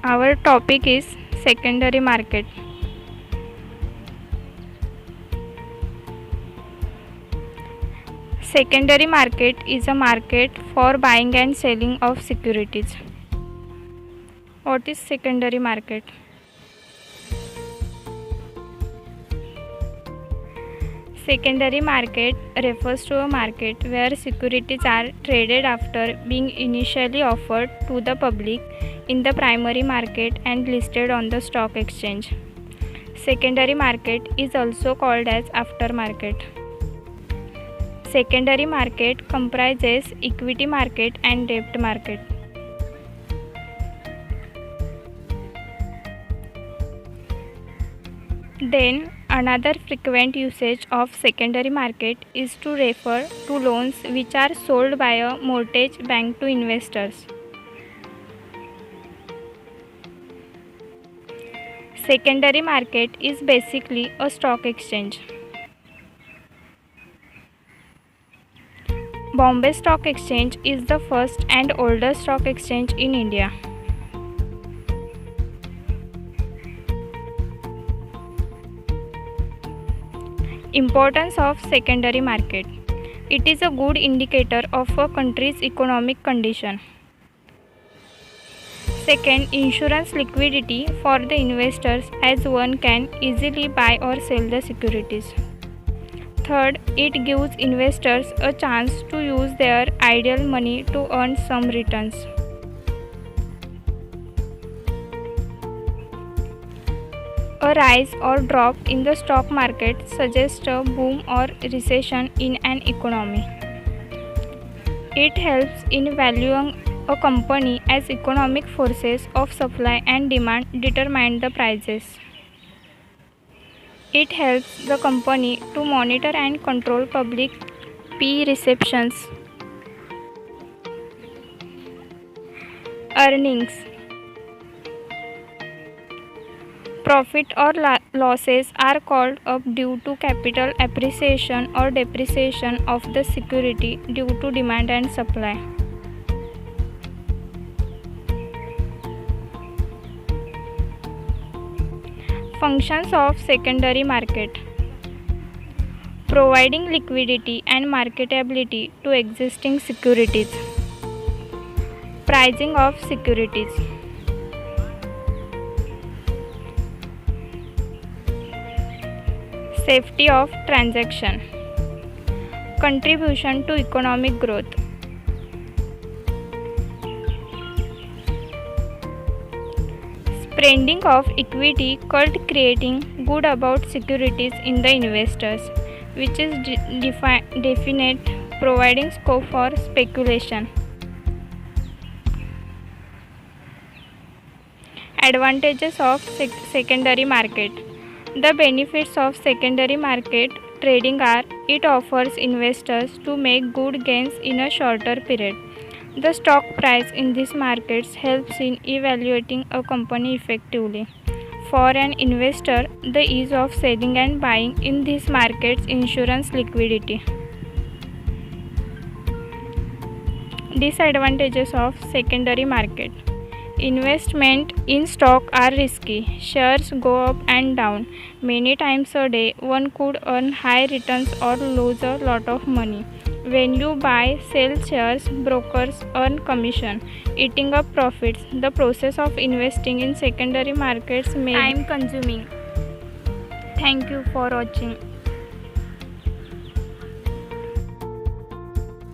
Our topic is secondary market. Secondary market is a market for buying and selling of securities. What is secondary market? Secondary market refers to a market where securities are traded after being initially offered to the public in the primary market and listed on the stock exchange. Secondary market is also called as aftermarket. Secondary market comprises equity market and debt market. Then another frequent usage of secondary market is to refer to loans which are sold by a mortgage bank to investors. Secondary market is basically a stock exchange. Bombay Stock Exchange is the first and oldest stock exchange in India. Importance of secondary market. It is a good indicator of a country's economic condition. Second, insurance liquidity for the investors as one can easily buy or sell the securities. Third, it gives investors a chance to use their idle money to earn some returns. A rise or drop in the stock market suggests a boom or recession in an economy. It helps in valuing a company as economic forces of supply and demand determine the prices. It helps the company to monitor and control public perceptions. Earnings. Profit or losses are called up due to capital appreciation or depreciation of the security due to demand and supply. Functions of secondary market. Providing liquidity and marketability to existing securities. Pricing of securities. Safety of transaction. Contribution to economic growth. Spreading of equity called creating good about securities in the investors, which is definite, providing scope for speculation. Advantages of secondary market. The benefits of secondary market trading are it offers investors to make good gains in a shorter period. The stock price in these markets helps in evaluating a company effectively. For an investor, the ease of selling and buying in these markets ensures liquidity. Disadvantages of secondary market. Investment in stock are risky. Shares go up and down many times a day. One could earn high returns or lose a lot of money. When you buy, sell shares, brokers earn commission, eating up profits. The process of investing in secondary markets may be time consuming. Thank you for watching.